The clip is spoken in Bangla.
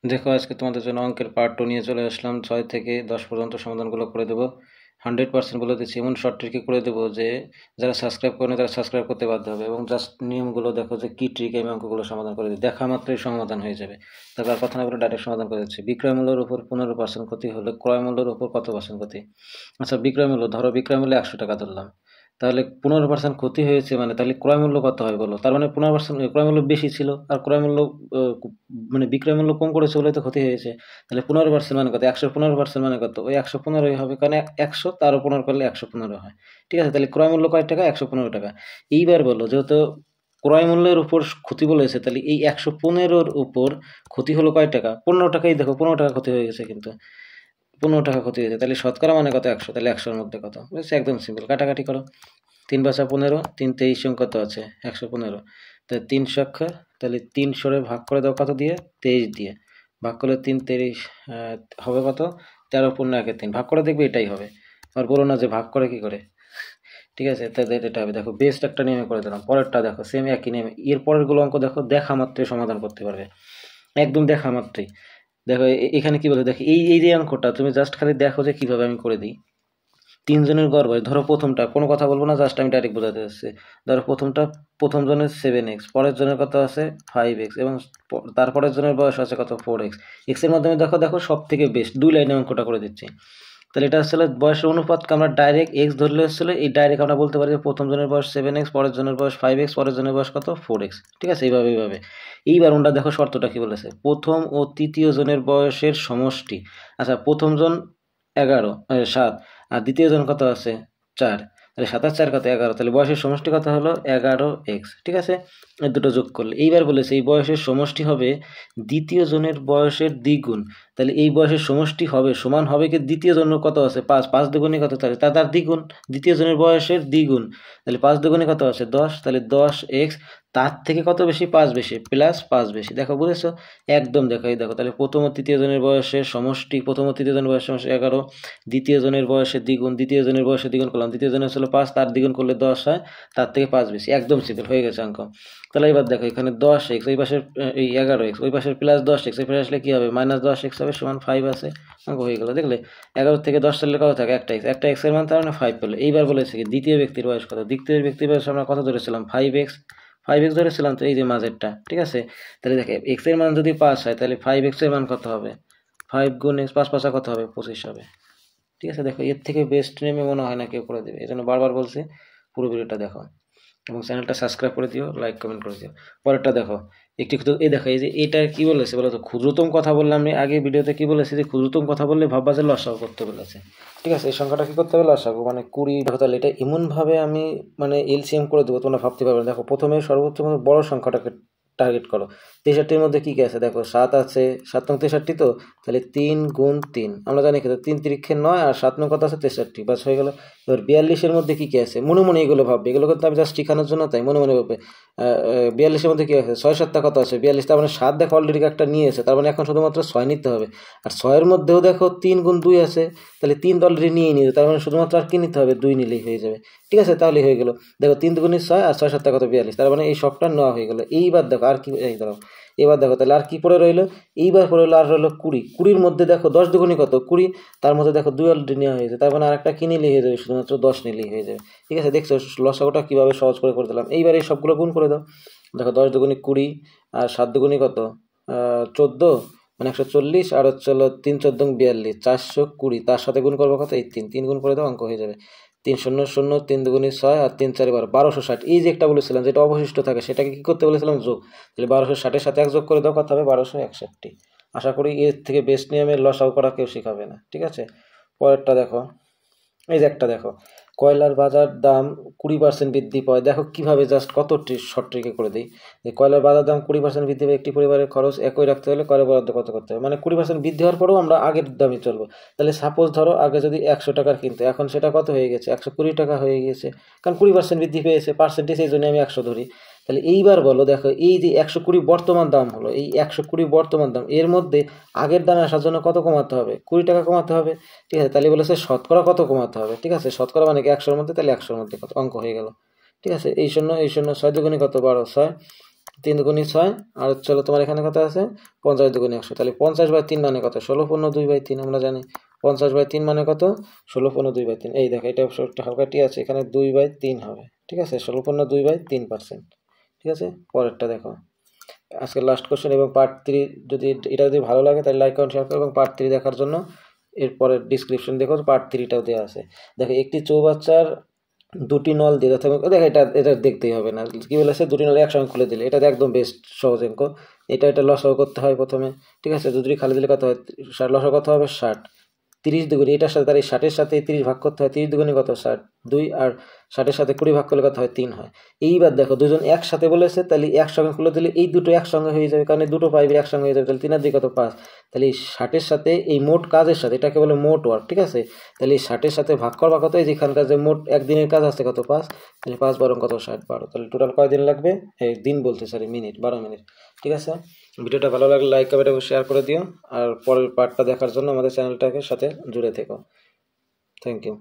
দেখো আজকে তোমাদের জন্য অঙ্কের পার্ট 2 নিয়ে চলে আসলাম। 6 থেকে 10 পর্যন্ত সমাধানগুলো করে দেবো। 100% বলে দিচ্ছি, এমন শর্ট ট্রিকে করে দেবো যে যারা সাবস্ক্রাইব করে না তারা সাবস্ক্রাইব করতে বাধ্য হবে। এবং জাস্ট নিয়মগুলো দেখো যে কী ট্রিকে আমি অঙ্কগুলো সমাধান করে দিই, দেখা মাত্রই সমাধান হয়ে যাবে। তারপর আর কথা না বলে ডাইরেক্ট সমাধান করে দিচ্ছি। বিক্রয় মূল্যের উপর 15% ক্ষতি হলে ক্রয় মূল্যের উপর কত পার্সেন্ট ক্ষতি? আচ্ছা, বিক্রয় মূল্য ধরো, বিক্রয় মূল্যে 100 টাকা ধরলাম, তাহলে 15% ক্ষতি হয়েছে, মানে তাহলে ক্রয় মূল্য কত হয় বলো? তার মানে 15% ক্রয় মূল্য বেশি ছিল, আর ক্রয় মূল্য মানে বিক্রয় মূল্য কম করেছে বলে তো ক্ষতি হয়েছে। তাহলে 15% মানে কত? 115% মানে কত? ওই 115ই হবে, কারণ 100 তারও 15 করলে 115 হয়। ঠিক আছে, তাহলে ক্রয় মূল্য কয় টাকা? 115 টাকা। এইবার বলো, যেহেতু ক্রয় মূল্যের উপর ক্ষতি বলেছে, তাহলে এই 115-র উপর ক্ষতি হলো কয় টাকা? 15 টাকাই। দেখো 15 টাকা ক্ষতি হয়ে গেছে, কিন্তু 15 টাকা ক্ষতি হয়েছে, তাহলে শতকরা মানে কত? 100। তাহলে 100-র মধ্যে কত? বুঝছো? একদম সিম্পল, কাটাকাটি করো। 3×5 = 15, 3×23 কত আছে? 115। তাহলে 300, তাহলে 300-রে ভাগ করে দাও কত দিয়ে? 23 দিয়ে। ভাগ করলে 3×23 হবে কত? 13×1=3। ভাগ করে দেখবে এটাই হবে, আর বলো না যে ভাগ করে কি করে। ঠিক আছে, তাহলে এটা হবে। দেখো বেস্ট একটা নিয়মে করে দিলাম। পরেরটা দেখো, সেম একই নিয়মে। এর পরেরগুলো অঙ্ক দেখো, দেখা মাত্রই সমাধান করতে পারবে, একদম দেখা মাত্রই। দেখো এখানে কি বলে, দেখো এই এই যে অঙ্কটা তুমি জাস্ট খালি দেখো যে কিভাবে আমি করে দিই। 3 জনের গড় বয়স, ধরো প্রথমটা কোনো কথা বলবো না, জাস্ট আমি ডাইরেক্ট বোঝাতে যাচ্ছি। ধরো প্রথম জনের 7x, পরের জনের কত আছে 5x, এবং তারপরের জনের বয়স আছে কত 4x। এর মাধ্যমে দেখো দেখো সব থেকে বেস্ট 2 লাইনে অঙ্কটা করে দিচ্ছি। তাহলে এটা আসলে বয়সের অনুপাতকে আমরা ডাইরেক্ট এক্স ধরলে হচ্ছিল, এই ডাইরেক্ট আমরা বলতে পারি যে প্রথম জনের বয়স 7x, পরের জনের বয়স 5x, পরের জনের বয়স কত 4x। ঠিক আছে, এইভাবে। এইবার ওটা দেখো শর্তটা কি বলেছে, প্রথম ও তৃতীয় জনের বয়সের সমষ্টি। আচ্ছা, প্রথম জন 7, আর দ্বিতীয় জন কত আছে 4, তাহলে 7 আর 4 কত 11, তাহলে বয়সের সমষ্টি কত হলো 11x। ঠিক আছে, এই দুটো যোগ করলে এইবার বলেছে এই বয়সের সমষ্টি হবে দ্বিতীয় জনের বয়সের দ্বিগুণ। তাহলে এই বয়সের সমষ্টি হবে সমান হবে কি, দ্বিতীয় জনের কত আছে 5, 5 দুগুণে কত? তাহলে তার দ্বিগুণ, দ্বিতীয় জনের বয়সের দ্বিগুণ। তাহলে 5 দুগুণে কত আছে 10, তাহলে 10x। তার থেকে কত বেশি? 5 বেশি, প্লাস 5 বেশি। দেখো বুঝেছো? একদম দেখো, এই দেখো, তাহলে প্রথম ও তৃতীয় জনের বয়সের সমষ্টি, প্রথম ও তৃতীয় জনের বয়সের সমষ্টি 11, দ্বিতীয় জনের বয়সের দ্বিগুণ, দ্বিতীয় জনের বয়সের দ্বিগুণ করলাম, দ্বিতীয় জনের ছিল 5, তার দ্বিগুণ করলে 10 হয়, তার থেকে 5 বেশি। একদম সিম্পল হয়ে গেছে অঙ্ক। তাহলে এবার দেখো এখানে 10x, ওই পাশের এই 11x, ওই পাশের প্লাস 10x, এই পাশে আসলে কি হবে? -10x হবে, সমান 5 আছে। অঙ্ক হয়ে গেল। দেখলে 11 থেকে 10 চললে কত থাকে? একটা x, একটা x এর মান তার মানে 5 পেলো। এইবার বলেছে কি দ্বিতীয় ব্যক্তির বয়স কত? দ্বিতীয় ব্যক্তির বয়স আমরা কত ধরেছিলাম? 5x, 5x ধরেছিলাম, তো এই যে মাঝেরটা। ঠিক আছে, তাহলে দেখে x এর মান যদি 5 হয়, তাহলে 5x এর মান কত হবে? 5 গুণ x, 5 5 কত হবে? 25 হবে। ঠিক আছে, দেখো এর থেকে বেস্ট নেমে মনে হয় না কেউ করে দেবে, এই জন্য বারবার বলছি পুরো ভিডিওটা দেখো, এবং চ্যানেলটা সাবস্ক্রাইব করে দিও, লাইক কমেন্ট করে দিও। পরেরটা দেখো, একটি এই দেখো, এই যে এটা কি বলেছে বলো তো? ক্ষুদ্রতম কথা বললাম আমি আগে ভিডিওতে, কি বলেছে যে ক্ষুদ্রতম কথা বললে ভাববা যে লসাগু করতে বলেছে। ঠিক আছে, এই সংখ্যাটা কি করতে হবে? লসাগু, মানে 20। দেখো তাহলে এটা এমনভাবে আমি মানে এলসিএম করে দেবো, তোমরা ভাবতে পারবে না। দেখো প্রথমে সর্বোচ্চ বড় সংখ্যাটাকে টার্গেট করো। 63-র মধ্যে কি কি আছে দেখো, 7 আছে, 7 নং 63, তো তাহলে 3 গুণ 3 আমরা জানি কিন্তু 3 3 9, আর 7 নং কত আছে 63, বাস হয়ে গেল। এবার 42-এর মধ্যে কি কি আছে মনে মনে এগুলো ভাববে, এগুলো কিন্তু আমি জাস্ট শেখানোর জন্য, তাই মনে মনে ভাববে। 42-এর মধ্যে কি আছে 6 7 কত আছে 42, তার মানে 7 দেখো অলরেডি একটা নিয়েছে, তার মানে এখন শুধুমাত্র 6 নিতে হবে। আর 6-এর মধ্যেও দেখো 3 গুণ 2 আছে, তাহলে 3 তো অলরেডি নিয়ে নিয়েছে, তার মানে শুধুমাত্র আর কি নিতে হবে? 2 নিলেই হয়ে যাবে। ঠিক আছে, তাহলে হয়ে গেল। দেখো 3 দুগুণে 6, আর 6 7 কত 42, তার মানে এই সবটা নেওয়া হয়ে গেল। এইবার দেখো আর কি, এই ধরো এবার দেখো তাহলে আর কি পড়ে রইলো? এইবার পড়ে রইলো আর রইলো 20। 20-র মধ্যে দেখো 10 দুগুণে কত 20, তার মধ্যে দেখো 2 অলরেডি নেওয়া হয়েছে, তার মানে আরেকটা কি নিলেই হয়ে যাবে? শুধুমাত্র 10 নিলেই হয়ে যাবে। ঠিক আছে, দেখছো লসাগুটা কীভাবে সহজ করে দিলাম। এইবার এই সবগুলো গুণ করে দাও। দেখো 10 দুগুণে 20, আর 7 দুগুণে কত 14, মানে 140, আর হচ্ছে হলো 3 14 42, 420, তার সাথে গুণ করবো কত? এই 3, 3 গুণ করে দাও, অঙ্ক হয়ে যাবে 3 0 0, 3 দুগুণে 6, আর 3 4 12, 1260। এই যে একটা বলেছিলাম যেটা অবশিষ্ট থাকে, সেটাকে কি করতে বলেছিলাম? যোগ। তাহলে 1260-এর সাথে 1 যোগ করে দাও, কত হবে? 1261। আশা করি এর থেকে বেস্ট নিয়মে লসাগু করা কেউ শেখাবে না। ঠিক আছে, পরেরটা দেখো, এই যে একটা দেখো, কয়লার বাজার দাম 20% বৃদ্ধি পায়। দেখো কিভাবে জাস্ট কত শর্ট ট্রিকে করে দিই, যে কয়লার বাজার দাম 20% বৃদ্ধি পায়, একটি পরিবারের খরচ একই রাখতে হলে কয়লা বরাদ্দ কত করতে হবে? মানে 20% বৃদ্ধি হওয়ার পরেও আমরা আগের দামে চলবো। তাহলে সাপোজ ধরো আগে যদি 100 টাকার কিনতো, এখন সেটা কত হয়ে গেছে? 120 টাকা হয়ে গেছে, কারণ 20% বৃদ্ধি পেয়েছে, পার্সেন্টেজ, এই জন্য আমি 100 ধরি। তাহলে এইবার বলো, দেখো এই যে 120 বর্তমান দাম হলো, এই 120 বর্তমান দাম, এর মধ্যে আগের দামে আসার জন্য কত কমাতে হবে? 20 টাকা কমাতে হবে। ঠিক আছে, তাহলে বলেছে শতকরা কত কমাতে হবে। ঠিক আছে, শতকরা মানে কি 100-র মধ্যে, তাহলে 100-র মধ্যে কত? অঙ্ক হয়ে গেল। ঠিক আছে, এই শূন্য 6 দুগুণে কত 12, 6, 3 দুগুণে 6 আর চলো তোমার এখানে কত আছে 50 দুগুণে 100, তাহলে 50/3 মানে কত 16/2/3 আমরা জানি 50/3 মানে কত 16/2/3। এই দেখো এটা একটা হালকাটি আছে, এখানে 2/3 হবে, ঠিক আছে 16/2/3%। ঠিক আছে, পরেরটা দেখো আজকে লাস্ট কোশ্চেন এবং পার্ট 3। এটা যদি ভালো লাগে তাহলে লাইক কমেন্ট শেয়ার করো, এবং পার্ট 3 দেখার জন্য এরপরের ডিসক্রিপশন দেখো, পার্ট 3টাও দেওয়া আছে। দেখো একটি চৌবাচ্চার দুটি নল দিয়ে দেখো এটা দেখতেই হবে না, কি বলেছে দুটি নল একসঙ্গে খুলে দিলে, এটা একদম বেস্ট সহজ অঙ্ক। এটা লসাগু করতে হয় প্রথমে, ঠিক আছে দুটি খালি দিলে কত হয়, লসাগু কত হবে 60, 30 দুগুণে এটার সাথে তার এই 60-এর সাথে 30 ভাগ করতে হয়, 30 দুগুণে কত 60, 2 আর 60-এর সাথে 20 ভাগ করলে কত হয় 3 হয়। এইবার দেখো দুজন একসাথে বলেছে, তাহলে একসঙ্গে খুলে দিলে এই দুটো একসঙ্গে হয়ে যাবে, কারণ এই দুটো পাইপের একসঙ্গে হয়ে যাবে, তাহলে 3 আর 2 কত 5, তাহলে এই 60-এর সাথে এই মোট কাজের সাথে, এটাকে বলে মোট ওয়ার্ক, ঠিক আছে। তাহলে এই 60-এর সাথে ভাগ করবা কত, এই যেখানকার যে মোট একদিনের কাজ আছে কত 5, তাহলে 5 12 কত 60 12, তাহলে টোটাল কয়দিন লাগবে, এই দিন বলতে সরি মিনিট 12 মিনিট। ঠিক আছে, ভিডিওটা ভালো লাগলে লাইক কমেন্ট এবং শেয়ার করে দিও, আর পরের পার্টটা দেখার জন্য আমাদের চ্যানেলটাকে সাথে জুড়ে থেকো। Thank you.